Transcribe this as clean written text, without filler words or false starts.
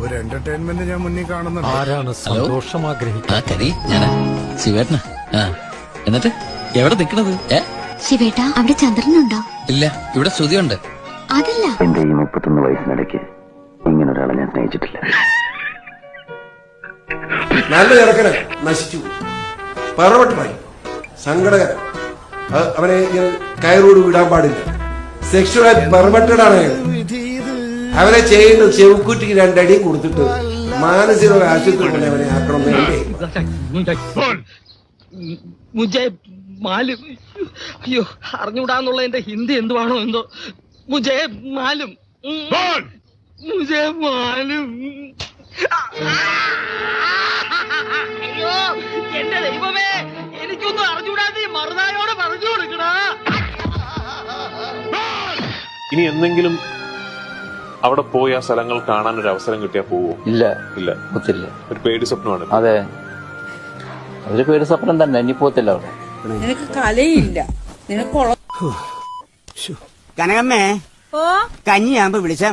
ഒരു എന്റർടൈൻമെന്റ് ഞാൻ മുന്നിൽ കാണുന്നുണ്ട്. ആരാണ് സന്തോഷം ആഗ്രഹിക്കുന്നത്? ഞാനാ ശിവേട്ടനാ. എന്നിട്ട് എവിടെ നിക്കണത്? ശിവേട്ടാ, അവിടെ ചന്ദ്രനുണ്ടോ? ഇല്ല, ഇവിടെ ശ്രുതിയുണ്ട്. അതല്ല, എന്റെ ഈ 31 വയസ്സിനിടയ്ക്ക് ഇങ്ങനെ ഒരാളെ ഞാൻ സ്നേഹിച്ചിട്ടില്ല. നല്ല ചെറുക്കന് നശിച്ചു, പറവട്ടമായി, സങ്കടകരം. അവനെ കയറോട് വിടാൻ പാടില്ല. സെക്ഷുവൽ പെർവെർട്ടഡ് ആണ് അവനെ ചെയ്യുന്നത്. ചെവുക്കുറ്റിക്ക് 2 അടിയും കൊടുത്തിട്ട് മാനസിക ആശുപത്രി കൊണ്ട് അവനെ ആക്കണം. അയ്യോ, അറിഞ്ഞൂടാന്നുള്ള എന്റെ ഹിന്ദി എന്തുവാണോ എന്തോ. മുജേ മാലും, മുജേ മാലും. അയ്യോ എന്റെ ദൈവമേ, എനിക്കൊന്നും അറിഞ്ഞൂടാതെ മറുനായോട് പറഞ്ഞു കൊടുക്കണ. ഇനി എന്തെങ്കിലും അവിടെ പോയി ആ സ്ഥലങ്ങൾ കാണാൻ ഒരു അവസരം കിട്ടിയാൽ പോവോ? ഇല്ല, ഇല്ല, പോത്തില്ല. ഒരു പേടി സ്വപ്നമാണ്. അതെ, അതൊരു പേടി സ്വപ്നം തന്നെ. ഇനി പോത്തില്ല അവിടെ. നിനക്ക് കലയില്ല, നിനക്ക് കനകമ്മേ, കഞ്ഞിയാകുമ്പോ വിളിച്ചാ